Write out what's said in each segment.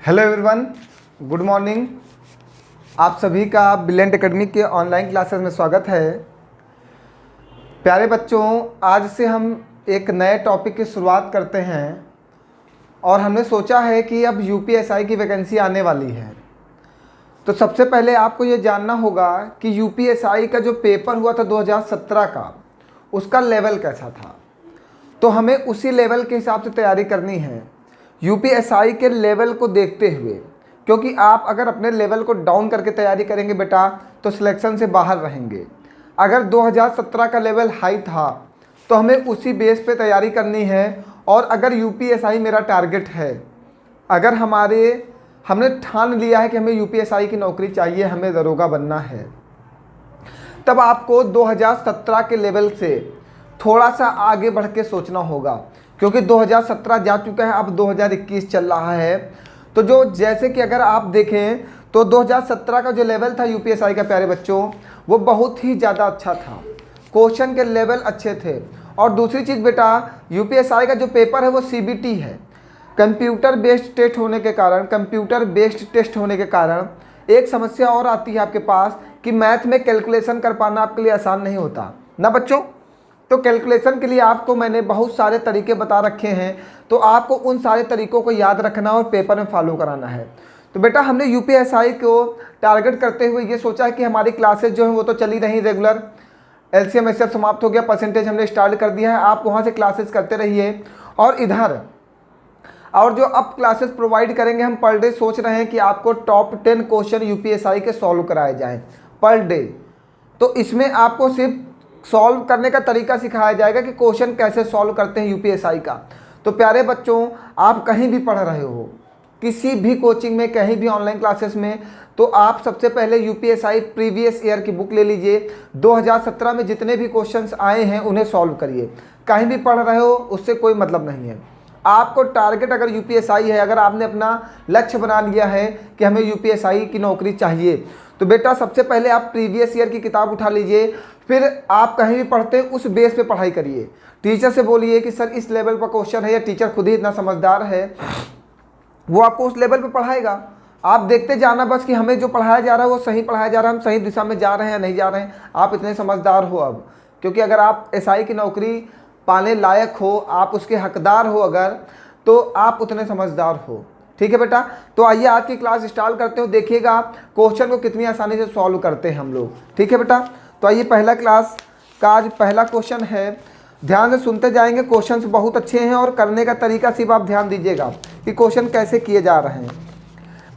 Hello everyone, good morning. आप सभी का ब्रिलियंट एकेडमी के ऑनलाइन क्लासेस में स्वागत है। प्यारे बच्चों, आज से हम एक नए टॉपिक की शुरुआत करते हैं और हमने सोचा है कि अब यूपीएसआई की वैकेंसी आने वाली है। तो सबसे पहले आपको ये जानना होगा कि यूपीएसआई का जो पेपर हुआ था 2017 का, उसका लेवल कैसा था। तो हमें उसी लेवल के हिसाब से तैयारी करनी है, यूपीएसआई के लेवल को देखते हुए, क्योंकि आप अगर अपने लेवल को डाउन करके तैयारी करेंगे बेटा तो सिलेक्शन से बाहर रहेंगे। अगर 2017 का लेवल हाई था तो हमें उसी बेस पे तैयारी करनी है। और अगर यूपीएसआई मेरा टारगेट है, अगर हमने ठान लिया है कि हमें यूपीएसआई की नौकरी चाहिए, हमें दरोगा बनना है, तब आपको 2017 के लेवल से थोड़ा सा आगे बढ़ के सोचना होगा, क्योंकि 2017 जा चुका है, अब 2021 चल रहा है। तो जो जैसे कि अगर आप देखें तो 2017 का जो लेवल था यूपीएसआई का, प्यारे बच्चों, वो बहुत ही ज़्यादा अच्छा था। क्वेश्चन के लेवल अच्छे थे। और दूसरी चीज़ बेटा, यूपीएसआई का जो पेपर है वो सीबीटी है, कंप्यूटर बेस्ड टेस्ट होने के कारण एक समस्या और आती है आपके पास कि मैथ में कैलकुलेशन कर पाना आपके लिए आसान नहीं होता ना बच्चों। तो कैलकुलेशन के लिए आपको मैंने बहुत सारे तरीके बता रखे हैं, तो आपको उन सारे तरीकों को याद रखना और पेपर में फॉलो कराना है। तो बेटा हमने यूपीएसआई को टारगेट करते हुए ये सोचा है कि हमारी क्लासेस जो हैं वो तो चली रही रेगुलर, एलसीएम एचसीएफ समाप्त हो गया, परसेंटेज हमने स्टार्ट कर दिया है, आप वहाँ से क्लासेस करते रहिए। और इधर और जो अब क्लासेस प्रोवाइड करेंगे हम पर डे, सोच रहे हैं कि आपको टॉप 10 क्वेश्चन यूपीएसआई के सॉल्व कराए जाएँ पर डे। तो इसमें आपको सिर्फ सॉल्व करने का तरीका सिखाया जाएगा कि क्वेश्चन कैसे सॉल्व करते हैं यूपीएसआई का। तो प्यारे बच्चों, आप कहीं भी पढ़ रहे हो, किसी भी कोचिंग में, कहीं भी ऑनलाइन क्लासेस में, तो आप सबसे पहले यूपीएसआई प्रीवियस ईयर की बुक ले लीजिए। 2017 में जितने भी क्वेश्चंस आए हैं उन्हें सॉल्व करिए। कहीं भी पढ़ रहे हो उससे कोई मतलब नहीं है। आपको टारगेट अगर यूपीएसआई है, अगर आपने अपना लक्ष्य बना लिया है कि हमें यूपीएसआई की नौकरी चाहिए, तो बेटा सबसे पहले आप प्रीवियस ईयर की किताब उठा लीजिए। फिर आप कहीं भी पढ़ते हैं उस बेस पे पढ़ाई करिए। टीचर से बोलिए कि सर इस लेवल पर क्वेश्चन है, या टीचर खुद ही इतना समझदार है, वो आपको उस लेवल पे पढ़ाएगा। आप देखते जाना बस कि हमें जो पढ़ाया जा रहा है वो सही पढ़ाया जा रहा है, हम सही दिशा में जा रहे हैं या नहीं जा रहे हैं। आप इतने समझदार हो अब, क्योंकि अगर आप एसआई की नौकरी पाने लायक हो, आप उसके हकदार हो अगर, तो आप उतने समझदार हो। ठीक है बेटा, तो आइए आज की क्लास स्टार्ट करते हो। देखिएगा क्वेश्चन को कितनी आसानी से सॉल्व करते हैं हम लोग। ठीक है बेटा, तो आइए पहला क्लास का आज पहला क्वेश्चन है, ध्यान से सुनते जाएंगे। क्वेश्चंस बहुत अच्छे हैं और करने का तरीका सिर्फ आप ध्यान दीजिएगा कि क्वेश्चन कैसे किए जा रहे हैं।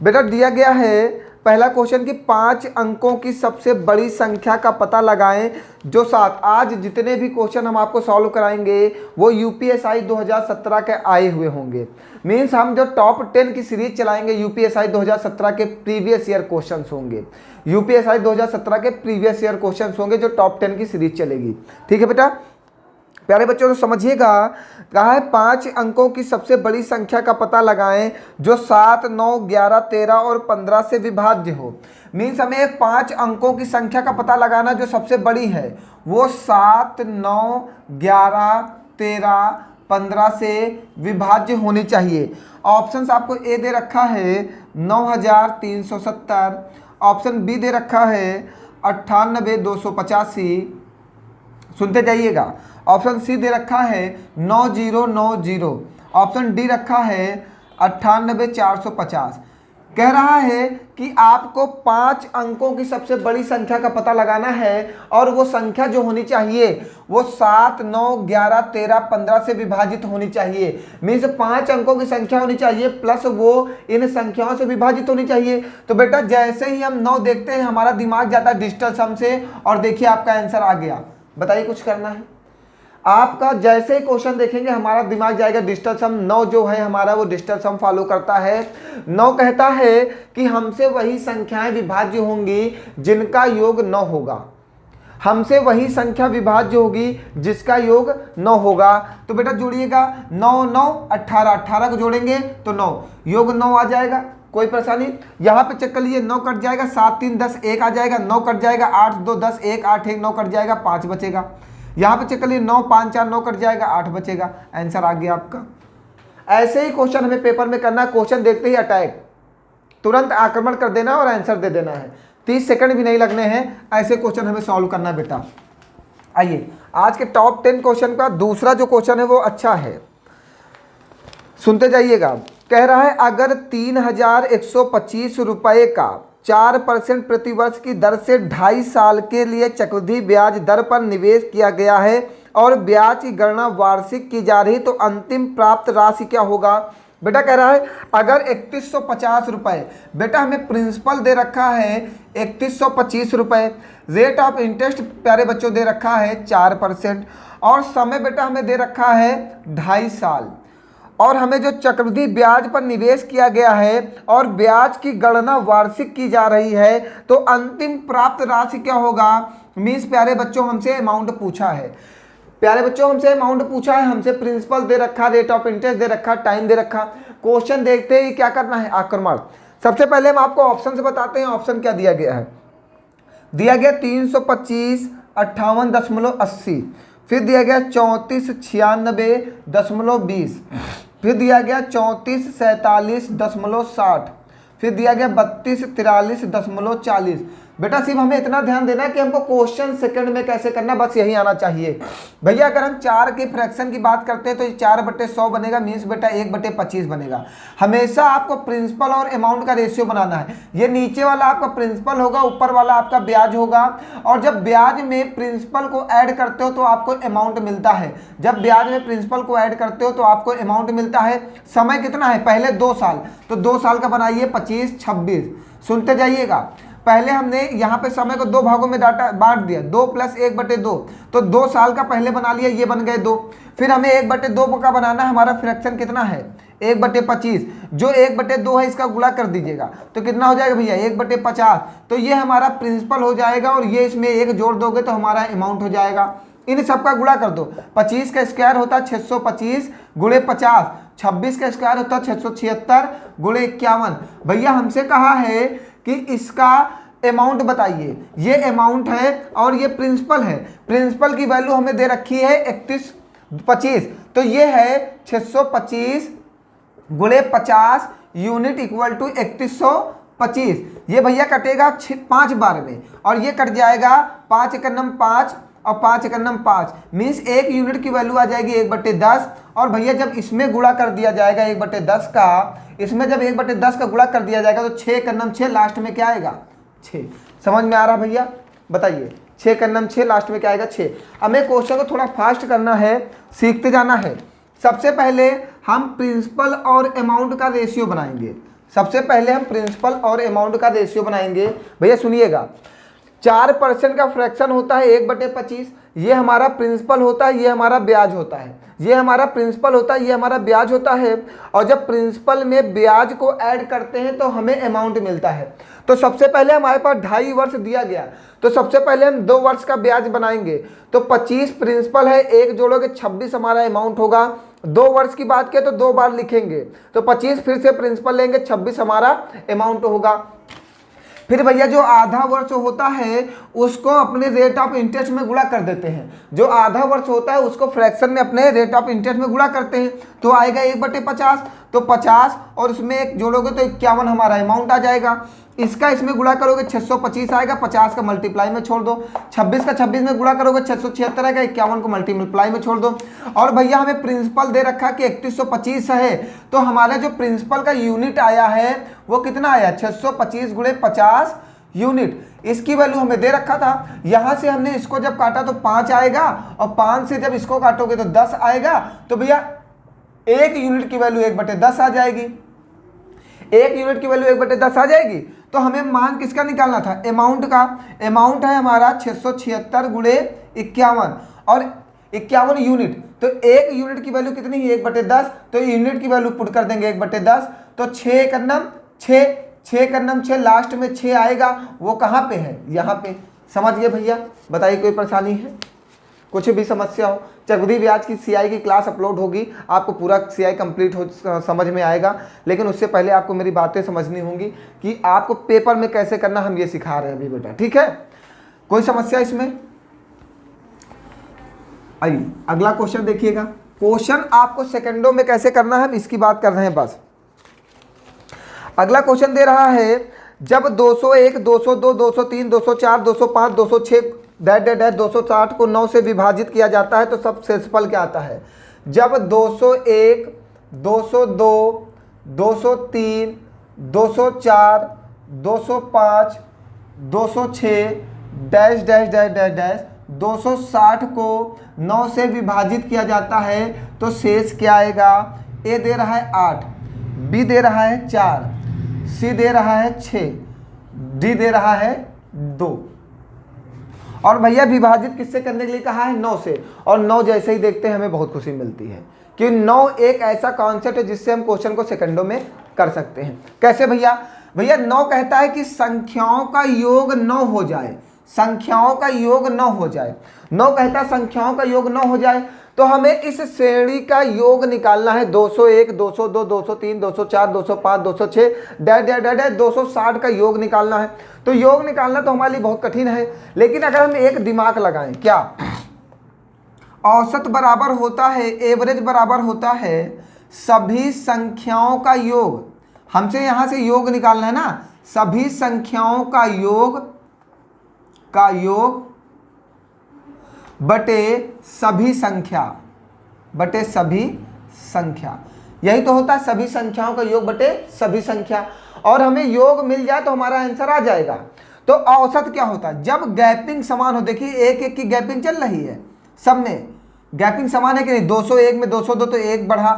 बेटा दिया गया है पहला क्वेश्चन कि 5 अंकों की सबसे बड़ी संख्या का पता लगाएं जो 7। आज जितने भी क्वेश्चन हम आपको सॉल्व कराएंगे वो यूपीएसआई 2017 के आए हुए होंगे। मीन्स हम जो टॉप 10 की सीरीज चलाएंगे यूपीएसआई 2017 के प्रीवियस ईयर क्वेश्चंस होंगे। यूपीएसआई 2017 के प्रीवियस ईयर क्वेश्चंस होंगे जो टॉप 10 की सीरीज चलेगी। ठीक है बेटा, प्यारे बच्चों तो समझिएगा, कहा है 5 अंकों की सबसे बड़ी संख्या का पता लगाएं जो 7, 9, 11, 13 और 15 से विभाज्य हो। मीन्स हमें 5 अंकों की संख्या का पता लगाना जो सबसे बड़ी है वो 7, 9, 11, 13, 15 से विभाज्य होनी चाहिए। ऑप्शंस आपको ए दे रखा है 9370, ऑप्शन बी दे रखा है 98285, सुनते जाइएगा। ऑप्शन सी दे रखा है 9090, ऑप्शन डी रखा है 98450। कह रहा है कि आपको 5 अंकों की सबसे बड़ी संख्या का पता लगाना है और वो संख्या जो होनी चाहिए वो 7, 9, 11, 13, 15 से विभाजित होनी चाहिए। मीन्स 5 अंकों की संख्या होनी चाहिए प्लस वो इन संख्याओं से विभाजित होनी चाहिए। तो बेटा जैसे ही हम 9 देखते हैं हमारा दिमाग जाता है डिजिटल सम से, और देखिए आपका आंसर आ गया। बताइए कुछ करना है आपका, जैसे ही क्वेश्चन देखेंगे हमारा दिमाग जाएगा डिजिटल सम। 9 जो है हमारा वो डिजिटल सम फॉलो करता है। 9 कहता है कि हमसे वही संख्याएं विभाज्य होंगी जिनका योग 9 होगा, हमसे वही संख्या विभाज्य होगी जिसका योग 9 होगा। तो बेटा जोड़िएगा 9, 9, 18, 18 को जोड़ेंगे तो 9, योग 9 आ जाएगा, कोई परेशानी। यहाँ पे चेक कर लीजिए 9 कट जाएगा, 7, 3, 10, 1 आ जाएगा, 9 कट जाएगा, 8, 2, 10, 1, 8, 1, 9 कट जाएगा, 5 बचेगा। यहाँ पे चेक कर लीजिए 9, 5, 4, 9 कट जाएगा, 8 बचेगा। आंसर आ गया आपका। ऐसे ही क्वेश्चन हमें पेपर में करना है। क्वेश्चन देखते ही अटैक, तुरंत आक्रमण कर देना और आंसर दे देना है, 30 सेकंड भी नहीं लगने हैं, ऐसे क्वेश्चन हमें सॉल्व करना बेटा। आइए आज के टॉप 10 क्वेश्चन का दूसरा जो क्वेश्चन है वो अच्छा है, सुनते जाइएगा। कह रहा है अगर 3,125 रुपये का 4% प्रतिवर्ष की दर से 2.5 साल के लिए चक्रवृद्धि ब्याज दर पर निवेश किया गया है और ब्याज की गणना वार्षिक की जा रही, तो अंतिम प्राप्त राशि क्या होगा। बेटा कह रहा है अगर 3150 रुपये, बेटा हमें प्रिंसिपल दे रखा है 3125 रुपये, रेट ऑफ इंटरेस्ट प्यारे बच्चों दे रखा है 4% और समय बेटा हमें दे रखा है 2.5 साल, और हमें जो चक्रवृद्धि ब्याज पर निवेश किया गया है और ब्याज की गणना वार्षिक की जा रही है, तो अंतिम प्राप्त राशि क्या होगा। मीन्स प्यारे बच्चों हमसे अमाउंट पूछा है, प्यारे बच्चों हमसे अमाउंट पूछा है, हमसे प्रिंसिपल दे रखा, रेट ऑफ इंटरेस्ट दे रखा, टाइम दे रखा। क्वेश्चन देखते ही क्या करना है, आक्रमण। सबसे पहले हम आपको ऑप्शन से बताते हैं, ऑप्शन क्या दिया गया है। दिया गया 325 58.80, फिर दिया गया 34 96.20, फिर दिया गया 34 47.60, फिर दिया गया 32 43.40। बेटा सिर्फ हमें इतना ध्यान देना है कि हमको क्वेश्चन सेकंड में कैसे करना, बस यही आना चाहिए भैया। अगर हम 4 के फ्रैक्शन की बात करते हैं तो 4/100 बनेगा, मीन्स बेटा 1/25 बनेगा। हमेशा आपको प्रिंसिपल और अमाउंट का रेशियो बनाना है। ये नीचे वाला आपका प्रिंसिपल होगा, ऊपर वाला आपका ब्याज होगा, और जब ब्याज में प्रिंसिपल को ऐड करते हो तो आपको अमाउंट मिलता है। जब ब्याज में प्रिंसिपल को ऐड करते हो तो आपको अमाउंट मिलता है। समय कितना है, पहले 2 साल, तो 2 साल का बनाइए 25 26। सुनते जाइएगा, पहले हमने यहाँ पे समय को 2 भागों में बांट दिया, 2 + 1/2, तो 2 साल का पहले बना लिया, ये बन गए 2। फिर हमें 1/2 का बनाना है, हमारा फ्रैक्शन कितना है 1/25, जो 1/2 है इसका गुणा कर दीजिएगा तो कितना हो जाएगा भैया 1/50। तो ये हमारा प्रिंसिपल हो जाएगा और ये इसमें 1 जोड़ दोगे तो हमारा अमाउंट हो जाएगा। इन सबका गुणा कर दो, 25 का स्क्वायर होता है 625 × 50, 26 का स्क्वायर होता है 676 × 51। भैया हमसे कहा है कि इसका अमाउंट बताइए, ये अमाउंट है और ये प्रिंसिपल है। प्रिंसिपल की वैल्यू हमें दे रखी है 3125, तो ये है 625 × 50 यूनिट इक्वल टू 3125। ये भैया कटेगा 5 बार में और ये कट जाएगा 5 × 9 5 और 5 × 9 5, मीन्स 1 यूनिट की वैल्यू आ जाएगी 1/10। और भैया जब इसमें गुणा कर दिया जाएगा 1/10 का, इसमें जब 1/10 का गुणा कर दिया जाएगा तो 6 × 9 6, लास्ट में क्या आएगा 6। समझ में आ रहा भैया, बताइए 6 × 9 6, लास्ट में क्या आएगा 6। हमें क्वेश्चन को थोड़ा फास्ट करना है, सीखते जाना है। सबसे पहले हम प्रिंसिपल और अमाउंट का रेशियो बनाएंगे। सबसे पहले हम प्रिंसिपल और अमाउंट का रेशियो बनाएंगे। भैया सुनिएगा, 4% का फ्रैक्शन होता है 1/25, ये हमारा प्रिंसिपल होता है, ये हमारा ब्याज होता है। ये हमारा प्रिंसिपल होता है, ये हमारा ब्याज होता है। और जब प्रिंसिपल में ब्याज को ऐड करते हैं तो हमें अमाउंट मिलता है। तो सबसे पहले हमारे पास 2.5 वर्ष दिया गया, तो सबसे पहले हम 2 वर्ष का ब्याज बनाएंगे। तो 25 प्रिंसिपल है, 1 जोड़ोगे 26 हमारा अमाउंट होगा। 2 वर्ष की बात करें तो 2 बार लिखेंगे, तो 25 फिर से प्रिंसिपल लेंगे, 26 हमारा अमाउंट होगा। फिर भैया जो आधा वर्ष होता है उसको अपने रेट ऑफ इंटरेस्ट में गुणा कर देते हैं। जो आधा वर्ष होता है उसको फ्रैक्शन में अपने रेट ऑफ इंटरेस्ट में गुणा करते हैं, तो आएगा 1/50। तो 50 और उसमें 1 जोड़ोगे तो 51 हमारा अमाउंट आ जाएगा। इसका इसमें गुणा करोगे 625 आएगा, 50 का मल्टीप्लाई में छोड़ दो। 26 का 26 में गुणा करोगे 676 आएगा, 51 को मल्टीप्लाई में छोड़ दो। और भैया हमें प्रिंसिपल दे रखा कि 3125 है, तो हमारा जो प्रिंसिपल का यूनिट आया है वो कितना आया 625 × 50 यूनिट। इसकी वैल्यू हमें दे रखा था। यहाँ से हमने इसको जब काटा तो 5 आएगा, और 5 से जब इसको काटोगे तो 10 आएगा। तो भैया 1 यूनिट की वैल्यू 1/10 आ जाएगी। 1 यूनिट की वैल्यू 1/10 आ जाएगी। तो हमें मान किसका निकालना था, अमाउंट का। अमाउंट है हमारा 676 × 51 और 51 यूनिट। तो 1 यूनिट की वैल्यू कितनी है 1/10, तो यूनिट की वैल्यू पुट कर देंगे 1/10। तो 6 × 9 6, 6 × 9 6, लास्ट में 6 आएगा। वो कहाँ पे है, यहाँ पे। समझ गए भैया, बताइए कोई परेशानी है, कुछ भी समस्या हो। चक्रवृद्धि ब्याज की सीआई की क्लास अपलोड होगी, आपको पूरा सीआई कंप्लीट हो समझ में आएगा। लेकिन उससे पहले आपको मेरी बातें समझनी होंगी कि आपको पेपर में कैसे करना, हम ये सिखा रहे हैं अभी बेटा, ठीक है। कोई समस्या इसमें? आइए अगला क्वेश्चन देखिएगा। क्वेश्चन आपको सेकंडों में कैसे करना है, हम इसकी बात कर रहे हैं बस। अगला क्वेश्चन दे रहा है जब 201, 202, 203, 204, 205, 206 डैश डैश डैश 260 को 9 से विभाजित किया जाता है तो सब शेषफल क्या आता है। जब 201, 202, 203, 204, 205, 206 dash dash dash dash dash 260 को 9 से विभाजित किया जाता है तो शेष क्या आएगा। ए दे रहा है 8, बी दे रहा है 4, सी दे रहा है 6, डी दे रहा है 2। और भैया विभाजित किससे करने के लिए कहा है, 9 से। और 9 जैसे ही देखते हैं हमें बहुत खुशी मिलती है कि 9 एक ऐसा कॉन्सेप्ट है जिससे हम क्वेश्चन को सेकंडों में कर सकते हैं। कैसे भैया, भैया 9 कहता है कि संख्याओं का योग 9 हो जाए, संख्याओं का योग 9 हो जाए। 9 कहता है संख्याओं का योग 9 हो जाए तो हमें इस श्रेणी का योग निकालना है। 201, 202, 203, 204, 205, 206 डैश डैश डैश 260 का योग निकालना है। तो योग निकालना तो हमारे लिए बहुत कठिन है, लेकिन अगर हम एक दिमाग लगाएं, क्या औसत बराबर होता है, एवरेज बराबर होता है सभी संख्याओं का योग। हमसे यहां से योग निकालना है ना, सभी संख्याओं का योग बटे सभी संख्या, बटे सभी संख्या। यही तो होता है, सभी संख्याओं का योग बटे सभी संख्या। और हमें योग मिल जाए तो हमारा आंसर आ जाएगा। तो औसत क्या होता है, जब गैपिंग समान हो। देखिए एक एक की गैपिंग चल रही है, सब में गैपिंग समान है कि नहीं। 201 में 202 तो 1 बढ़ा,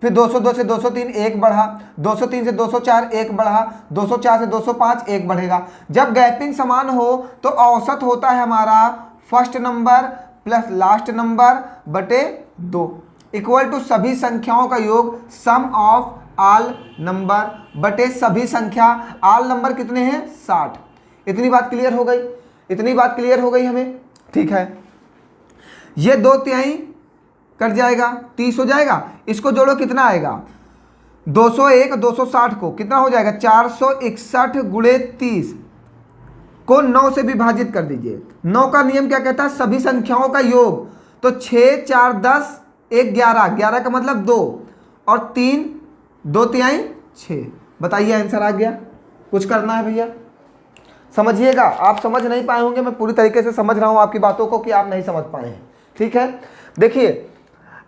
फिर 202 से 203 1 बढ़ा, 203 से 204 1 बढ़ा, 204 से 205 1 बढ़ेगा। जब गैपिंग समान हो तो औसत होता है हमारा first number plus last number बटे 2 इक्वल टू सभी संख्याओं का योग सम ऑफ ऑल नंबर बटे सभी संख्या। ऑल नंबर कितने हैं, 60। इतनी बात क्लियर हो गई, इतनी बात क्लियर हो गई हमें, ठीक है। ये 2/3 कट जाएगा, 30 हो जाएगा। इसको जोड़ो कितना आएगा, 201, 260 को कितना हो जाएगा, 461 गुणे 30 को 9 से विभाजित कर दीजिए। 9 का नियम क्या कहता है, सभी संख्याओं का योग। तो 6, 4, 10, 1, 11, 11 का मतलब 2 और 3, 2/3 6। बताइए आंसर आ गया। कुछ करना है भैया, समझिएगा। आप समझ नहीं पाए होंगे, मैं पूरी तरीके से समझ रहा हूं आपकी बातों को कि आप नहीं समझ पाए हैं, ठीक है। देखिए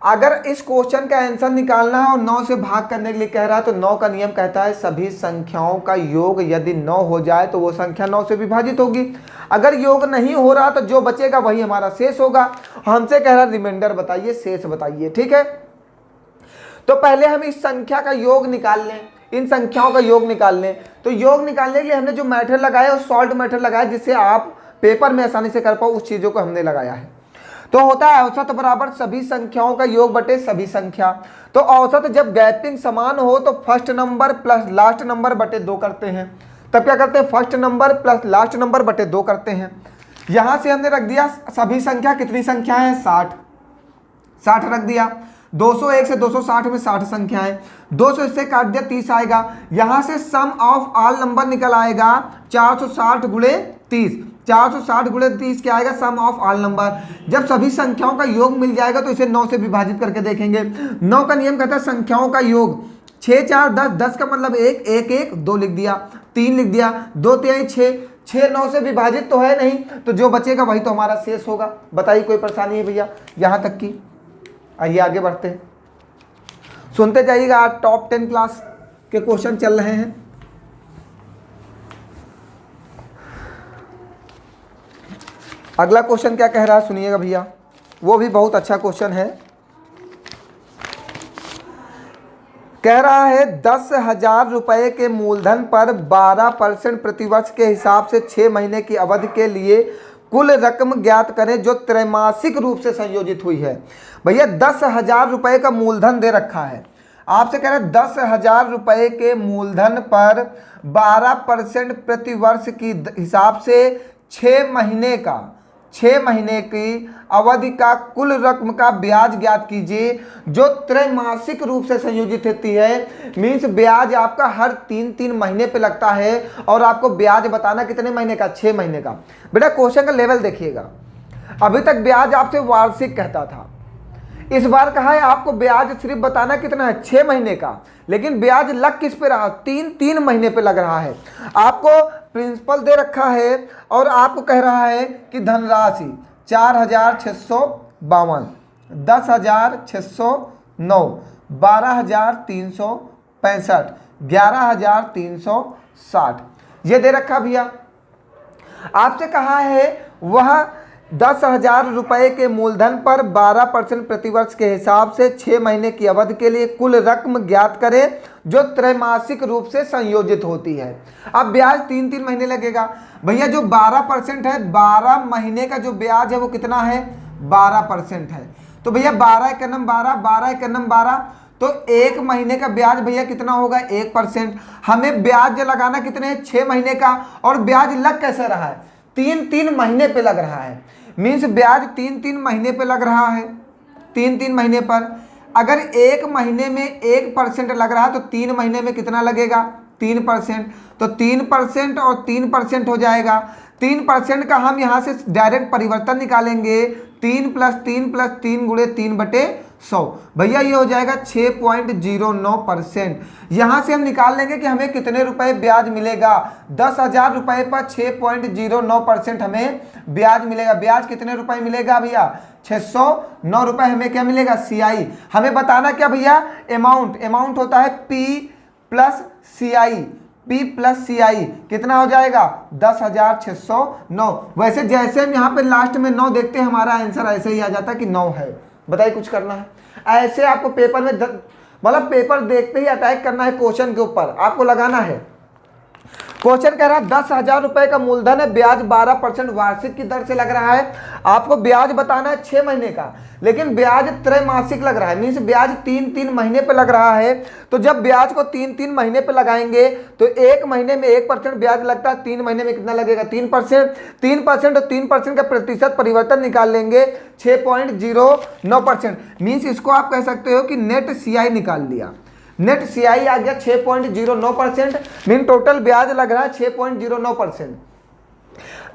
अगर इस क्वेश्चन का आंसर निकालना है और 9 से भाग करने के लिए कह रहा है तो 9 का नियम कहता है सभी संख्याओं का योग यदि 9 हो जाए तो वो संख्या 9 से विभाजित होगी। अगर योग नहीं हो रहा तो जो बचेगा वही हमारा शेष होगा। हमसे कह रहा है रिमाइंडर बताइए, शेष बताइए, ठीक है। तो पहले हम इस संख्या का योग निकाल लें, इन संख्याओं का योग निकाल लें। तो योग निकालने के लिए हमने जो मेथड लगाया वो सॉल्ट मेथड लगाया, जिससे आप पेपर में आसानी से कर पाओ, उस चीज़ों को हमने लगाया है। तो होता है औसत बराबर सभी संख्याओं का योग बटे सभी संख्या। तो औसत जब गैपिंग समान हो तो first number plus last number बटे 2 करते हैं। तब क्या करते हैं, first number plus last number बटे 2 करते हैं। यहां से हमने रख दिया सभी संख्या, कितनी संख्या है, 60 रख दिया। 201 से 260 में 60 संख्याएं, 200 इससे काट दिया 30 आएगा। यहां से सम ऑफ ऑल नंबर निकल आएगा 460 गुणे 30। 460 गुणे 30 क्या आएगा, सम ऑफ ऑल नंबर। जब सभी संख्याओं का योग मिल जाएगा तो इसे 9 से विभाजित करके देखेंगे। 9 का नियम कहता है संख्याओं का योग 6, 4, 10, 10 का मतलब 1, 1, 1, 2 लिख दिया, 3 लिख दिया, 2/3 6, 6 9 से विभाजित तो है नहीं, तो जो बचेगा वही तो हमारा शेष होगा। बताइए कोई परेशानी है भैया यहाँ तक की। आइए आगे बढ़ते हैं, सुनते जाइएगा। आज टॉप 10 क्लास के क्वेश्चन चल रहे हैं। अगला क्वेश्चन क्या कह रहा है सुनिएगा भैया, वो भी बहुत अच्छा क्वेश्चन है। कह रहा है 10,000 रुपये के मूलधन पर 12% प्रतिवर्ष के हिसाब से 6 महीने की अवधि के लिए कुल रकम ज्ञात करें जो त्रैमासिक रूप से संयोजित हुई है। भैया 10,000 रुपये का मूलधन दे रखा है, आपसे कह रहे हैं 10,000 रुपये के मूलधन पर 12% प्रतिवर्ष की हिसाब से 6 महीने की अवधि का कुल रकम का ब्याज ज्ञात कीजिए जो त्रैमासिक रूप से संयोजित होती है। मीन्स ब्याज आपका हर 3-3 महीने पे लगता है और आपको ब्याज बताना कितने महीने का, 6 महीने का। बेटा क्वेश्चन का लेवल देखिएगा, अभी तक ब्याज आपसे वार्षिक कहता था, इस बार कहा है आपको ब्याज सिर्फ बताना कितना है, 6 महीने का, लेकिन ब्याज लग किस पे रहा, 3 महीने पे लग रहा है। आपको प्रिंसिपल दे रखा है और आपको कह रहा है कि धनराशि 4,652, 10,609, 12,365, 11,360 ये दे रखा भैया। आपसे कहा है वह 10,000 रुपये के मूलधन पर 12% प्रतिवर्ष के हिसाब से 6 महीने की अवधि के लिए कुल रकम ज्ञात करें जो त्रैमासिक रूप से संयोजित होती है। अब ब्याज 3 महीने लगेगा भैया। जो 12% है, 12 महीने का जो ब्याज है वो कितना है, 12% है। तो भैया 12 का नम 12, 12 का नम 12, तो 1 महीने का ब्याज भैया कितना होगा, 1%। हमें ब्याज लगाना कितने हैं, 6 महीने का, और ब्याज लग कैसे रहा है, 3 महीने पे लग रहा है। मीन्स ब्याज 3 महीने पे लग रहा है, 3 महीने पर। अगर 1 महीने में 1% लग रहा है तो 3 महीने में कितना लगेगा, 3%। तो 3% और 3% हो जाएगा। 3% का हम यहाँ से डायरेक्ट परिवर्तन निकालेंगे, 3 + 3 + 3 गुणे 3/100 भैया ये हो जाएगा 6.09%। यहाँ से हम निकाल लेंगे कि हमें कितने रुपए ब्याज मिलेगा। 10,000 रुपये पर 6.09% हमें ब्याज मिलेगा। ब्याज कितने रुपए मिलेगा भैया, 609 रुपये हमें क्या मिलेगा, CI। हमें बताना क्या भैया, अमाउंट होता है P + CI, P + CI कितना हो जाएगा, 10,609। वैसे जैसे हम यहाँ पे लास्ट में 9 देखते हैं हमारा आंसर ऐसे ही आ जाता है कि 9 है। बताइए कुछ करना है ऐसे, आपको पेपर में मतलब पेपर देखते ही अटैक करना है क्वेश्चन के ऊपर, आपको लगाना है। क्वेश्चन कह रहा है 10,000 रुपये का मूलधन है, ब्याज 12% वार्षिक की दर से लग रहा है। आपको ब्याज बताना है 6 महीने का, लेकिन ब्याज त्रैमासिक लग रहा है, मीन्स ब्याज 3 महीने पे लग रहा है। तो जब ब्याज को 3 महीने पे लगाएंगे तो 1 महीने में 1% ब्याज लगता है, 3 महीने में कितना लगेगा, 3%। 3% और 3% का प्रतिशत परिवर्तन निकाल लेंगे, 6.09%। मीन्स इसको आप कह सकते हो कि नेट CI निकाल लिया। नेट CI आ गया 6.09%, मीन टोटल ब्याज लग रहा है 6.09%।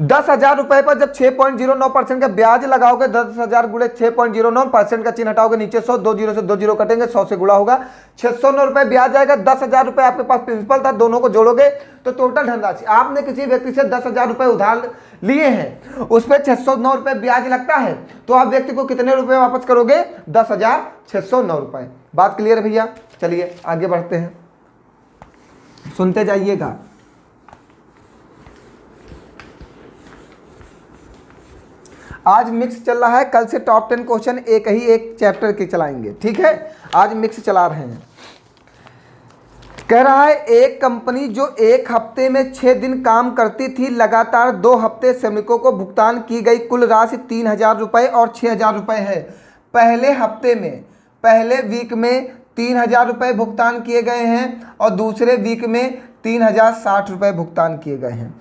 10,000 रुपये पर जब 6.09% का ब्याज लगाओगे, 10,000 गुणे 6.09% का चिन्ह हटाओगे, नीचे 100, 2 जीरो से 2 जीरो कटेंगे, 100 से गुणा होगा, 609 रुपये ब्याज आएगा। 10,000 रुपये आपके पास प्रिंसिपल था, दोनों को जोड़ोगे तो टोटल धनराशि, आपने किसी व्यक्ति से 10,000 रुपये उधार लिए हैं, उस पर 609 रुपये ब्याज लगता है, तो आप व्यक्ति को कितने रुपए वापस करोगे, 10,609 रुपये। बात क्लियर है भैया। चलिए आगे बढ़ते हैं, सुनते जाइएगा। आज मिक्स चल रहा है, कल से टॉप 10 क्वेश्चन एक चैप्टर के चलाएंगे, ठीक है। आज मिक्स चला रहे हैं। कह रहा है एक कंपनी जो 1 हफ्ते में 6 दिन काम करती थी, लगातार 2 हफ्ते श्रमिकों को भुगतान की गई कुल राशि 3,000 रुपये और 6,000 रुपये है। पहले हफ्ते में, पहले वीक में 3,000 रुपये भुगतान किए गए हैं और दूसरे वीक में 3,060 रुपये भुगतान किए गए हैं।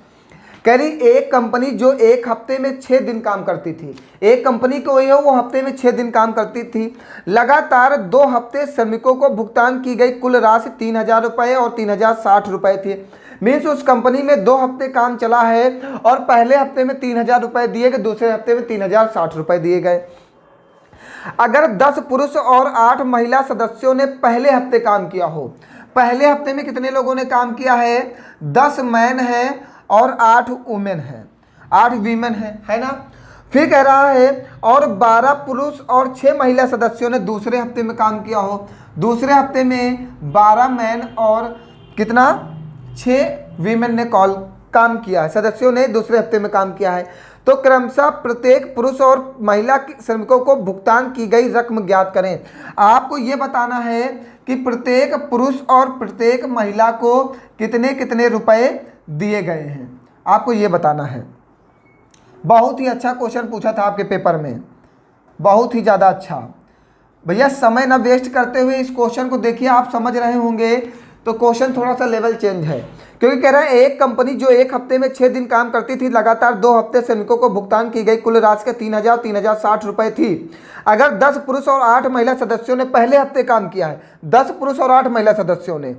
कह रही एक कंपनी जो 1 हफ्ते में 6 दिन काम करती थी, एक कंपनी को वो हफ्ते में 6 दिन काम करती थी, लगातार 2 हफ्ते श्रमिकों को भुगतान की गई कुल राशि 3,000 रुपये और 3,060 रुपये थी। मीन्स उस कंपनी में 2 हफ्ते काम चला है और पहले हफ्ते में 3,000 रुपये दिए गए, दूसरे हफ्ते में 3,060 रुपये दिए गए। अगर 10 पुरुष और 8 महिला सदस्यों ने पहले हफ्ते काम किया हो, पहले हफ्ते में कितने लोगों ने काम किया है, 10 मैन है और 8 वुमेन है, 8 वीमेन है ना। फिर कह रहा है और 12 पुरुष और 6 महिला सदस्यों ने दूसरे हफ्ते में काम किया हो, दूसरे हफ्ते में 12 मैन और कितना 6 वीमेन ने काम किया है, सदस्यों ने दूसरे हफ्ते में काम किया है। तो क्रमशः प्रत्येक पुरुष और महिला श्रमिकों को भुगतान की गई रकम ज्ञात करें। आपको ये बताना है कि प्रत्येक पुरुष और प्रत्येक महिला को कितने कितने रुपए दिए गए हैं, आपको ये बताना है। बहुत ही अच्छा क्वेश्चन पूछा था आपके पेपर में, बहुत ही ज़्यादा अच्छा। भैया समय न वेस्ट करते हुए इस क्वेश्चन को देखिए, आप समझ रहे होंगे तो क्वेश्चन थोड़ा सा लेवल चेंज है, क्योंकि कह रहा है एक कंपनी जो एक हफ्ते में 6 दिन काम करती थी, लगातार 2 हफ्ते श्रमिकों को भुगतान की गई कुल राशि के 3,60 रुपये थी। अगर 10 पुरुष और 8 महिला सदस्यों ने पहले हफ्ते काम किया है, 10 पुरुष और 8 महिला सदस्यों ने,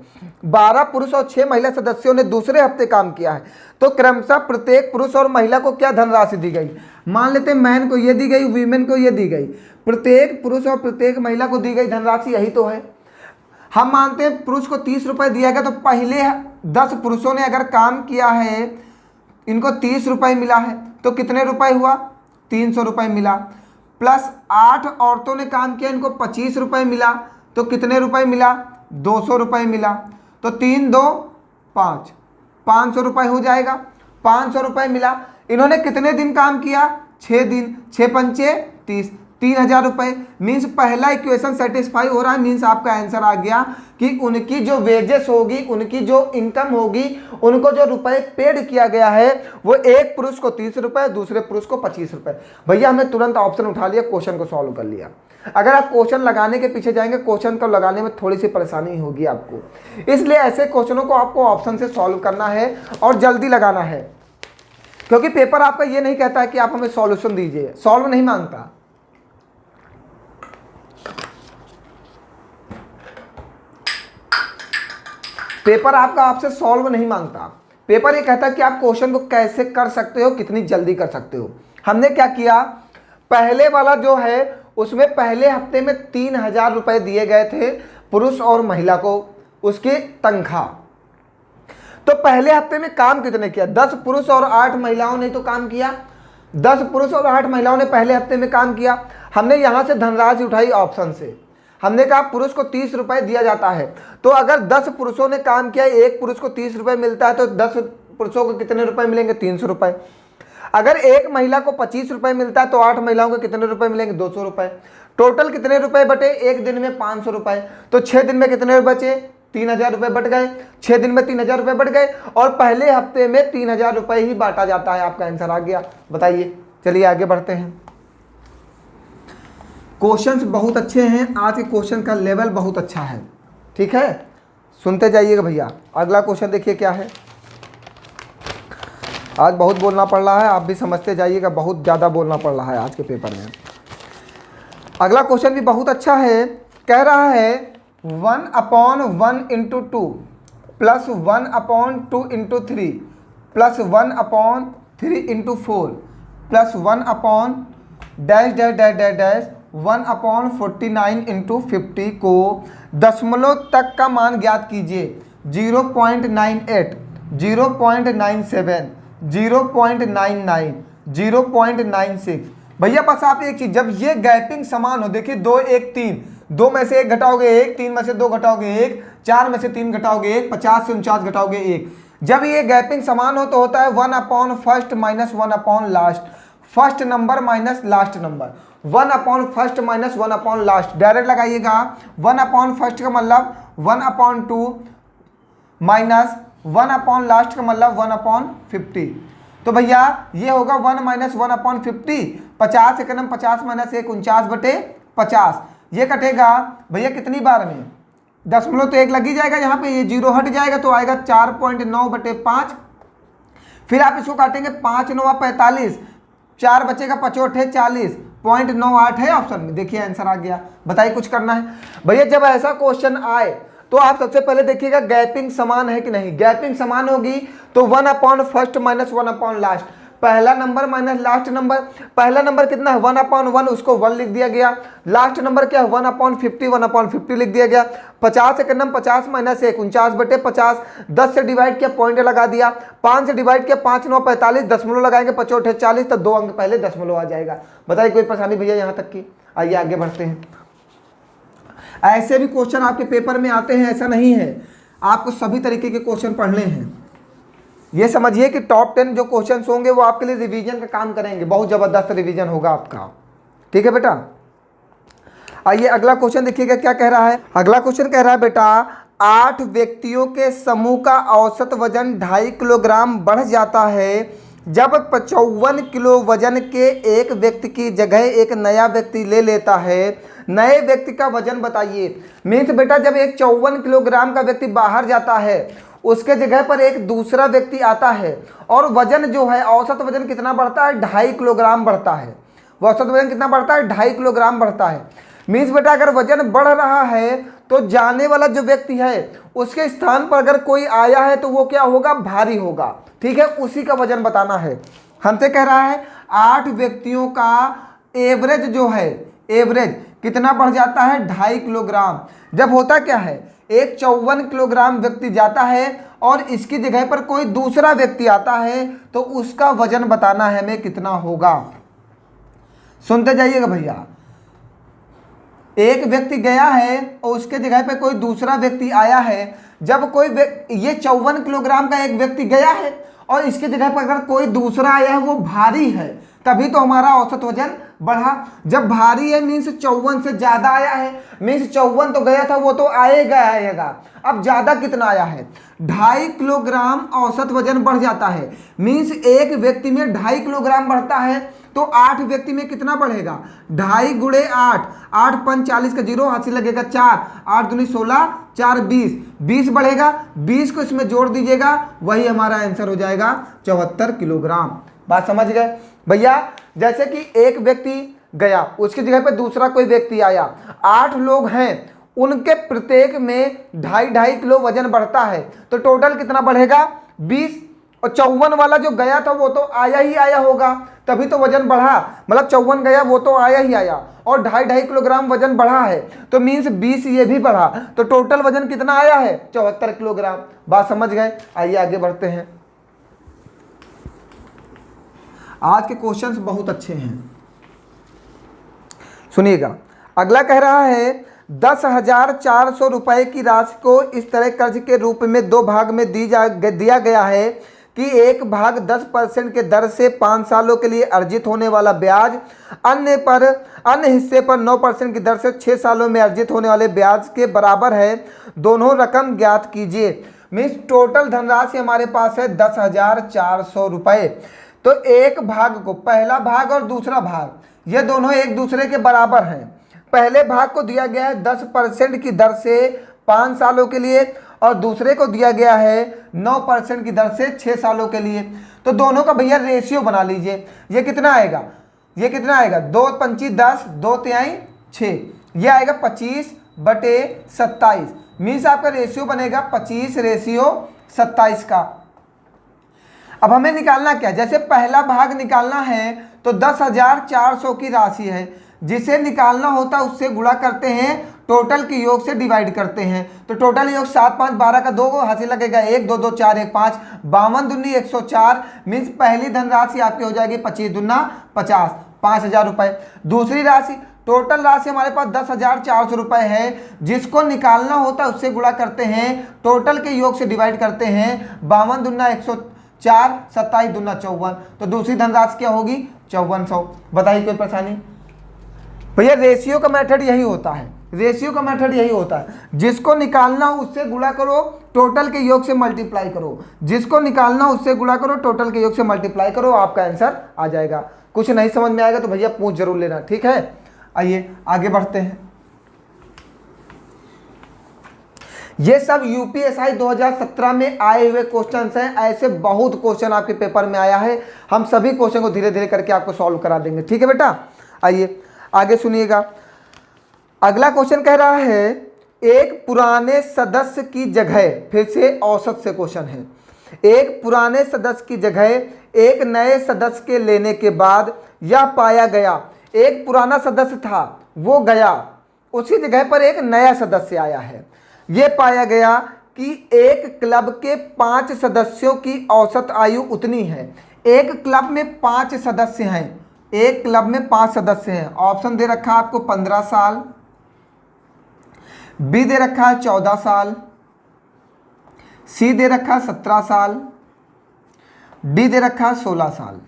12 पुरुष और 6 महिला सदस्यों ने दूसरे हफ्ते काम किया है, तो क्रमशः प्रत्येक पुरुष और महिला को क्या धनराशि दी गई। मान लेते हैं मैन को ये दी गई, वीमेन को ये दी गई, प्रत्येक पुरुष और प्रत्येक महिला को दी गई धनराशि यही तो है। हम मानते हैं पुरुष को 30 रुपये दिया गया, तो पहले 10 पुरुषों ने अगर काम किया है, इनको 30 रुपये मिला है, तो कितने रुपए हुआ, 300 रुपये मिला। प्लस 8 औरतों ने काम किया, इनको 25 रुपये मिला, तो कितने रुपए मिला, 200 रुपये मिला। तो 3 2 5, 500 रुपये हो जाएगा। 500 रुपये मिला। इन्होंने कितने दिन काम किया, 6 दिन, 6 पंचे 30, 3,000 रुपये। मीन्स पहला इक्वेशन सेटिस्फाई हो रहा है, मीन्स आपका आंसर आ गया कि उनकी जो वेजेस होगी, उनकी जो इनकम होगी, उनको जो रुपए पेड किया गया है वो एक पुरुष को 30 रुपये, दूसरे पुरुष को 25 रुपये। भैया हमने तुरंत ऑप्शन उठा लिया, क्वेश्चन को सॉल्व कर लिया। अगर आप क्वेश्चन लगाने के पीछे जाएंगे, क्वेश्चन को लगाने में थोड़ी सी परेशानी होगी आपको, इसलिए ऐसे क्वेश्चनों को आपको ऑप्शन से सॉल्व करना है और जल्दी लगाना है, क्योंकि पेपर आपका ये नहीं कहता है कि आप हमें सॉल्यूशन दीजिए, सॉल्व नहीं मांगता। पेपर आपका आपसे सॉल्व नहीं मांगता, पेपर ये कहता है कि आप क्वेश्चन को कैसे कर सकते हो, कितनी जल्दी कर सकते हो। हमने क्या किया, पहले वाला जो है उसमें पहले हफ्ते में 3,000 रुपये दिए गए थे पुरुष और महिला को, उसकी तनख्वाह। तो पहले हफ्ते में काम कितने किया, 10 पुरुष और 8 महिलाओं ने तो काम किया, 10 पुरुष और 8 महिलाओं ने पहले हफ्ते में काम किया। हमने यहाँ से धनराशि उठाई ऑप्शन से, हमने कहा पुरुष को 30 रुपये दिया जाता है, तो अगर 10 पुरुषों ने काम किया, एक पुरुष को 30 रुपये मिलता है, तो 10 पुरुषों को कितने रुपए मिलेंगे, 300 रुपये। अगर एक महिला को 25 रुपये मिलता है, तो 8 महिलाओं को कितने रुपए मिलेंगे, 200 रुपये। टोटल कितने रुपए बटे, एक दिन में 500 रुपये, तो 6 दिन में कितने बचे, 3,000 रुपये बट गए। 6 दिन में 3,000 रुपये बट गए, और पहले हफ्ते में 3,000 रुपये ही बांटा जाता है। आपका आंसर आ गया। बताइए, चलिए आगे बढ़ते हैं। क्वेश्चंस बहुत अच्छे हैं, आज के क्वेश्चन का लेवल बहुत अच्छा है, ठीक है, सुनते जाइएगा भैया। अगला क्वेश्चन देखिए क्या है। आज बहुत बोलना पड़ रहा है, आप भी समझते जाइएगा, बहुत ज़्यादा बोलना पड़ रहा है आज के पेपर में। अगला क्वेश्चन भी बहुत अच्छा है, कह रहा है 1/1 × 2 प्लस 1/2 × 3 प्लस 1/3 × 4 प्लस 1/1/49 × 50 को दशमलव तक का मान ज्ञात कीजिए। 0.98, 0.97, 0.99, 0.96। भैया बस आप एक चीज, जब ये गैपिंग समान हो, देखिए 2 1 3, 2 में से 1 घटाओगे 1, 3 में से 2 घटाओगे 1, 4 में से 3 घटाओगे 1, 50 से 49 घटाओगे 1। जब ये गैपिंग समान हो तो होता है 1/1 minus 1/ last, first number minus last number, 1/1 minus 1/ last. Direct लगाइएगा, 1/1 का मतलब 1/2 माइनस 1/ लास्ट का मतलब 1/50। तो भैया ये होगा 1 माइनस 1/50, 50 एकम 50 माइनस 1, 49/50। ये कटेगा भैया कितनी बार में, दशमलव तो 1 लग ही जाएगा, यहाँ पे ये 0 हट जाएगा तो आएगा 4.9/5। फिर आप इसको काटेंगे 5 9 45, 4 बचेगा 5 40, 0.98 है ऑप्शन में। देखिए आंसर आ गया। बताइए कुछ करना है भैया। जब ऐसा क्वेश्चन आए तो आप सबसे पहले देखिएगा गैपिंग समान है कि नहीं। गैपिंग समान होगी तो 1/1 माइनस 1/ लास्ट, पहला नंबर माइनस लास्ट नंबर। पहला नंबर कितना है 1/1, उसको 1 लिख दिया गया। लास्ट नंबर क्या है 1/50, 1/50 लिख दिया गया। 50 एकम 50 माइनस 1, 49/50। 10 से डिवाइड किया, पॉइंट लगा दिया। 5 से डिवाइड किया, 5 9 45, दशमलव लगाएंगे 5 40, तो 2 अंक पहले दशमलव आ जाएगा। बताइए कोई परेशानी भैया यहाँ तक की। आइए आगे बढ़ते हैं। ऐसे भी क्वेश्चन आपके पेपर में आते हैं, ऐसा नहीं है, आपको सभी तरीके के क्वेश्चन पढ़ने हैं। ये समझिए कि टॉप 10 जो क्वेश्चंस होंगे वो आपके लिए रिवीजन का काम करेंगे, बहुत ज़बरदस्त रिवीजन होगा आपका, ठीक है बेटा। आइए अगला क्वेश्चन देखिएगा क्या कह रहा है। अगला क्वेश्चन कह रहा है बेटा 8 व्यक्तियों के समूह का औसत वजन 2.5 किलोग्राम बढ़ जाता है जब 55 किलो वजन के एक व्यक्ति की जगह एक नया व्यक्ति ले लेता है, नए व्यक्ति का वजन बताइए। मीन्स बेटा जब एक 54 किलोग्राम का व्यक्ति बाहर जाता है, उसके जगह पर एक दूसरा व्यक्ति आता है और वजन जो है, औसत वजन कितना बढ़ता है, 2.5 किलोग्राम बढ़ता है। औसत वजन कितना बढ़ता है, 2.5 किलोग्राम बढ़ता है। मीन्स बेटा अगर वजन बढ़ रहा है तो जाने वाला जो व्यक्ति है उसके स्थान पर अगर कोई आया है तो वो क्या होगा, भारी होगा। ठीक है, उसी का वजन बताना है। हमसे कह रहा है 8 व्यक्तियों का एवरेज जो है, एवरेज कितना बढ़ जाता है, 2.5 किलोग्राम। जब होता क्या है, एक 54 किलोग्राम व्यक्ति जाता है और इसकी जगह पर कोई दूसरा व्यक्ति आता है तो उसका वजन बताना है हमें कितना होगा। सुनते जाइएगा भैया, एक व्यक्ति गया है और उसके जगह पे कोई दूसरा व्यक्ति आया है। जब कोई ये 54 किलोग्राम का एक व्यक्ति गया है और इसकी जगह पर अगर कोई दूसरा आया है, वो भारी है, तभी तो हमारा औसत वजन बढ़ा। जब भारी है मीन्स 54 से ज़्यादा आया है, मीन्स 54 तो गया था, वो तो आएगा। अब ज़्यादा कितना आया है, 2.5 किलोग्राम औसत वजन बढ़ जाता है। मीन्स एक व्यक्ति में 2.5 किलोग्राम बढ़ता है तो 8 व्यक्ति में कितना बढ़ेगा, 2.5 गुणे 8, 8 5 40 का 0 हाथ से लगेगा 4, 8 दूनी 16, 4 20, 20 बढ़ेगा। 20 को इसमें जोड़ दीजिएगा, वही हमारा आंसर हो जाएगा 74 किलोग्राम। बात समझ गए भैया। जैसे कि एक व्यक्ति गया, उसकी जगह पे दूसरा कोई व्यक्ति आया, 8 लोग हैं, उनके प्रत्येक में 2.5 किलो वजन बढ़ता है तो टोटल कितना बढ़ेगा, 20। और 54 वाला जो गया था वो तो आया ही आया होगा, तभी तो वजन बढ़ा। मतलब 54 गया, वो तो आया ही आया और 2.5 किलोग्राम वजन बढ़ा है, तो मीन्स 20 ये भी बढ़ा, तो टोटल वजन कितना आया है, 74 किलोग्राम। बात समझ गए। आइए आगे बढ़ते हैं। आज के क्वेश्चंस बहुत अच्छे हैं, सुनिएगा। अगला कह रहा है 10,400 रुपए की राशि को इस तरह कर्ज के रूप में 2 भाग में दिया गया है कि एक भाग 10% के दर से 5 सालों के लिए अर्जित होने वाला ब्याज, अन्य हिस्से पर 9% की दर से 6 सालों में अर्जित होने वाले ब्याज के बराबर है। दोनों रकम ज्ञात कीजिए। मीन्स टोटल धनराशि हमारे पास है 10,400 रुपये। तो एक भाग को, पहला भाग और दूसरा भाग, ये दोनों एक दूसरे के बराबर हैं। पहले भाग को दिया गया है 10% की दर से 5 सालों के लिए और दूसरे को दिया गया है 9% की दर से 6 सालों के लिए। तो दोनों का भैया रेशियो बना लीजिए। ये कितना आएगा, ये कितना आएगा, 2 पंची 10, 2 तिहाई 6, ये आएगा 25/27। मीन्स आपका रेशियो बनेगा 25:27 का। अब हमें निकालना क्या, जैसे पहला भाग निकालना है तो 10,400 की राशि है, जिसे निकालना होता है उससे गुणा करते हैं, टोटल के योग से डिवाइड करते हैं। तो टोटल योग 7 5 12 का 2 को हासिल लगेगा 1 2 2 4 1 5, 52 दूनी 104। मीन्स पहली धनराशि आपकी हो जाएगी 25 दूना 50, 5,000 रुपये। दूसरी राशि, टोटल राशि हमारे पास 10,400 रुपये है, जिसको निकालना होता है उससे गुणा करते हैं, टोटल के योग से डिवाइड करते हैं। 52 दूना 104, 27 दूना 54। तो दूसरी धनराशि क्या होगी, 5400। बताइए कोई परेशानी भैया। रेशियो का मेथड यही होता है, रेशियो का मेथड यही होता है, जिसको निकालना हो उससे गुणा करो, टोटल के योग से मल्टीप्लाई करो, जिसको निकालना हो उससे गुणा करो, टोटल के योग से मल्टीप्लाई करो, आपका आंसर आ जाएगा। कुछ नहीं समझ में आएगा तो भैया पूछ जरूर लेना, ठीक है। आइए आगे बढ़ते हैं। ये सब यूपीएसआई 2017 में आए हुए क्वेश्चंस हैं। ऐसे बहुत क्वेश्चन आपके पेपर में आया है, हम सभी क्वेश्चन को धीरे धीरे करके आपको सॉल्व करा देंगे, ठीक है बेटा। आइए आगे सुनिएगा। अगला क्वेश्चन कह रहा है एक पुराने सदस्य की जगह, फिर से औसत से क्वेश्चन है, एक पुराने सदस्य की जगह एक नए सदस्य के लेने के बाद यह पाया गया, एक पुराना सदस्य था वो गया, उसी जगह पर एक नया सदस्य आया है। ये पाया गया कि एक क्लब के 5 सदस्यों की औसत आयु उतनी है। एक क्लब में 5 सदस्य हैं, एक क्लब में 5 सदस्य हैं। ऑप्शन दे रखा है आपको 15 साल, बी दे रखा है 14 साल, सी दे रखा है 17 साल, डी दे रखा है 16 साल।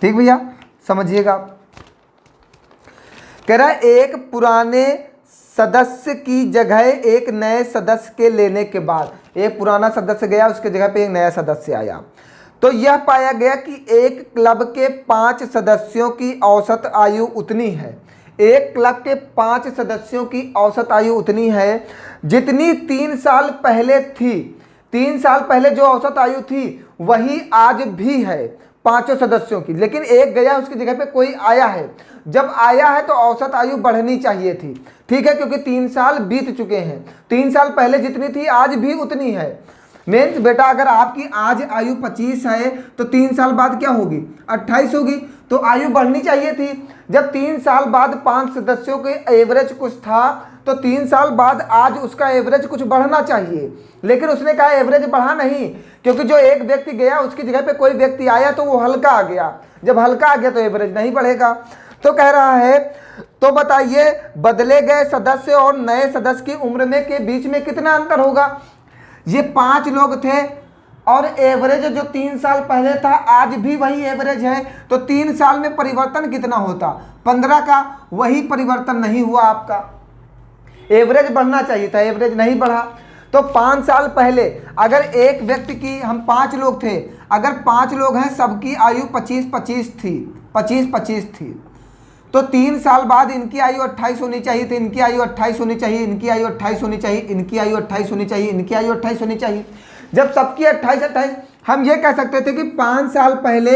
ठीक भैया, समझिएगा। कह रहा है एक पुराने सदस्य की जगह एक नए सदस्य के लेने के बाद, एक पुराना सदस्य गया उसके जगह पे एक नया सदस्य आया, तो यह पाया गया कि एक क्लब के 5 सदस्यों की औसत आयु उतनी है। एक क्लब के 5 सदस्यों की औसत आयु उतनी है जितनी 3 साल पहले थी। 3 साल पहले जो औसत आयु थी वही आज भी है पांचों सदस्यों की, लेकिन एक गया उसकी जगह पे कोई आया है। जब आया है तो औसत आयु बढ़नी चाहिए थी, ठीक है, क्योंकि 3 साल बीत चुके हैं। 3 साल पहले जितनी थी आज भी उतनी है। मीन्स बेटा अगर आपकी आज आयु 25 है तो 3 साल बाद क्या होगी, 28 होगी, तो आयु बढ़नी चाहिए थी। जब 3 साल बाद 5 सदस्यों के एवरेज कुछ था तो 3 साल बाद आज उसका एवरेज कुछ बढ़ना चाहिए, लेकिन उसने कहा एवरेज बढ़ा नहीं, क्योंकि जो एक व्यक्ति गया उसकी जगह पे कोई व्यक्ति आया तो वो हल्का आ गया। जब हल्का आ गया तो एवरेज नहीं बढ़ेगा। तो कह रहा है तो बताइए बदले गए सदस्य और नए सदस्य की उम्र में के बीच में कितना अंतर होगा। ये 5 लोग थे और एवरेज जो 3 साल पहले था आज भी वही एवरेज है, तो 3 साल में परिवर्तन कितना होता, 15 का। वही परिवर्तन नहीं हुआ आपका, एवरेज बढ़ना चाहिए था, एवरेज नहीं बढ़ा। तो 5 साल पहले अगर एक व्यक्ति की, हम 5 लोग थे, अगर 5 लोग हैं सबकी आयु 25-25 थी, 25-25 थी, तो 3 साल बाद इनकी आयु 28 होनी चाहिए थी, इनकी आयु 28 होनी चाहिए, इनकी आयु 28 होनी चाहिए, इनकी आयु 28 होनी चाहिए, इनकी आयु 28 होनी चाहिए। जब सबकी 28 हम ये कह सकते थे कि 5 साल पहले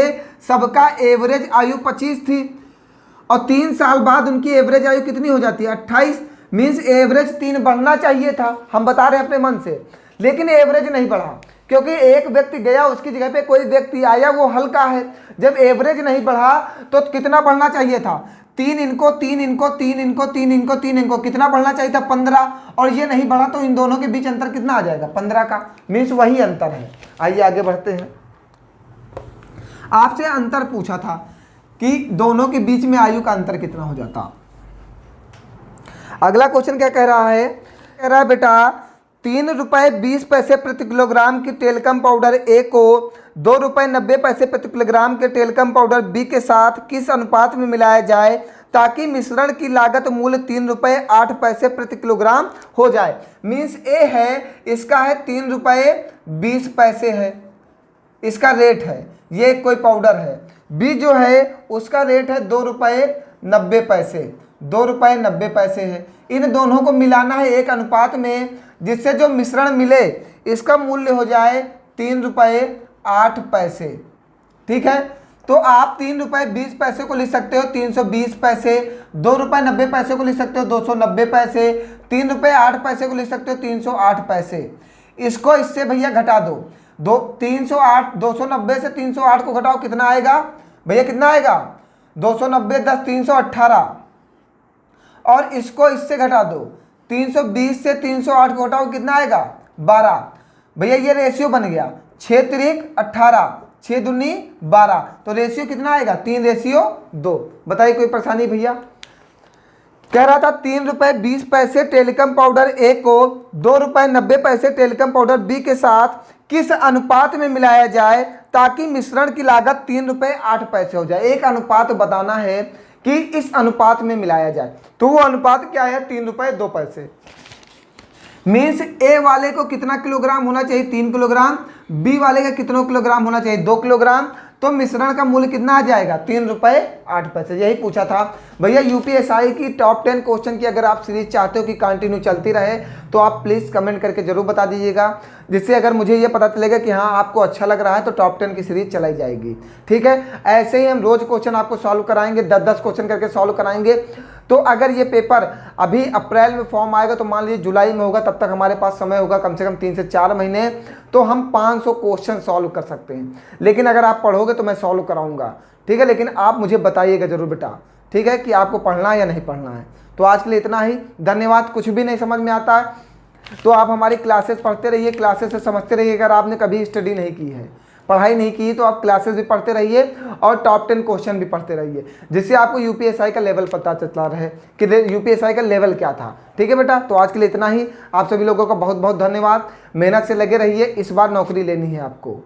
सबका एवरेज आयु 25 थी और 3 साल बाद उनकी एवरेज आयु कितनी हो जाती है, 28। मीन्स एवरेज 3 बढ़ना चाहिए था, हम बता रहे हैं अपने मन से, लेकिन एवरेज नहीं बढ़ा क्योंकि एक व्यक्ति गया उसकी जगह पे कोई व्यक्ति आया, वो हल्का है। जब एवरेज नहीं बढ़ा तो कितना बढ़ना चाहिए था, 3 इनको 3 इनको 3 इनको 3 इनको 3 इनको, कितना बढ़ना चाहिए था, 15, और ये नहीं बढ़ा तो इन दोनों के बीच अंतर कितना आ जाएगा, 15 का। मीन्स वही अंतर है। आइए आगे बढ़ते हैं। आपसे अंतर पूछा था कि दोनों के बीच में आयु का अंतर कितना हो जाता। अगला क्वेश्चन क्या कह रहा है, कह रहा है बेटा 3 रुपये 20 पैसे प्रति किलोग्राम की टेल्कम पाउडर ए को 2 रुपये 90 पैसे प्रति किलोग्राम के टेल्कम पाउडर बी के साथ किस अनुपात में मिलाया जाए ताकि मिश्रण की लागत मूल्य 3 रुपये 8 पैसे प्रति किलोग्राम हो जाए। मीन्स ए है, इसका है 3 रुपये 20 पैसे है, इसका रेट है, ये कोई पाउडर है। बी जो है उसका रेट है 2 रुपये 90 पैसे, 2 रुपये 90 पैसे है। इन दोनों को मिलाना है एक अनुपात में, जिससे जो मिश्रण मिले इसका मूल्य हो जाए 3 रुपये 8 पैसे, ठीक है। तो आप 3 रुपये 20 पैसे को लिख सकते हो 320 पैसे, 2 रुपये 90 पैसे को लिख सकते हो 290 पैसे, 3 रुपये 8 पैसे को लिख सकते हो 308 पैसे। इसको इससे भैया घटा दो, 308, 290 से 308 को घटाओ, कितना आएगा भैया, कितना आएगा, 290 10 318, और इसको इससे घटा दो, 320 से 308 को घटाओ, कितना आएगा, 12। भैया ये रेशियो बन गया, 6 त्रिक 18, 6 दूनी 12, तो रेशियो कितना आएगा, 3:2। बताइए कोई परेशानी भैया। कह रहा था 3 रुपये 20 पैसे टेल्कम पाउडर ए को 2 रुपये 90 पैसे टेल्कम पाउडर बी के साथ किस अनुपात में मिलाया जाए ताकि मिश्रण की लागत 3 रुपये 8 पैसे हो जाए। एक अनुपात बताना है कि इस अनुपात में मिलाया जाए, तो वो अनुपात क्या है, 3 रुपये 2 पैसे। मीन्स ए वाले को कितना किलोग्राम होना चाहिए, 3 किलोग्राम, बी वाले का कितना किलोग्राम होना चाहिए, 2 किलोग्राम, तो मिश्रण का मूल्य कितना आ जाएगा, 3 रुपये 8 पैसे। यही पूछा था भैया। यूपीएसआई की टॉप 10 क्वेश्चन की अगर आप सीरीज चाहते हो कि कंटिन्यू चलती रहे तो आप प्लीज़ कमेंट करके जरूर बता दीजिएगा, जिससे अगर मुझे ये पता चलेगा कि हाँ आपको अच्छा लग रहा है तो टॉप 10 की सीरीज चलाई जाएगी, ठीक है। ऐसे ही हम रोज़ क्वेश्चन आपको सॉल्व कराएंगे, 10-10 क्वेश्चन करके सॉल्व कराएंगे। तो अगर ये पेपर अभी अप्रैल में फॉर्म आएगा तो मान लीजिए जुलाई में होगा, तब तक हमारे पास समय होगा कम से कम 3 से 4 महीने, तो हम 500 क्वेश्चन सॉल्व कर सकते हैं। लेकिन अगर आप पढ़ोगे तो मैं सॉल्व कराऊंगा, ठीक है। लेकिन आप मुझे बताइएगा जरूर बेटा, ठीक है, कि आपको पढ़ना है या नहीं पढ़ना है। तो आज के लिए इतना ही, धन्यवाद। कुछ भी नहीं समझ में आता है तो आप हमारी क्लासेस पढ़ते रहिए, क्लासेस से समझते रहिए। अगर आपने कभी स्टडी नहीं की है, पढ़ाई नहीं की, तो आप क्लासेस भी पढ़ते रहिए और टॉप 10 क्वेश्चन भी पढ़ते रहिए, जिससे आपको यूपीएसआई का लेवल पता चलता रहे कि यूपीएसआई का लेवल क्या था, ठीक है बेटा। तो आज के लिए इतना ही। आप सभी लोगों का बहुत बहुत धन्यवाद। मेहनत से लगे रहिए, इस बार नौकरी लेनी है आपको।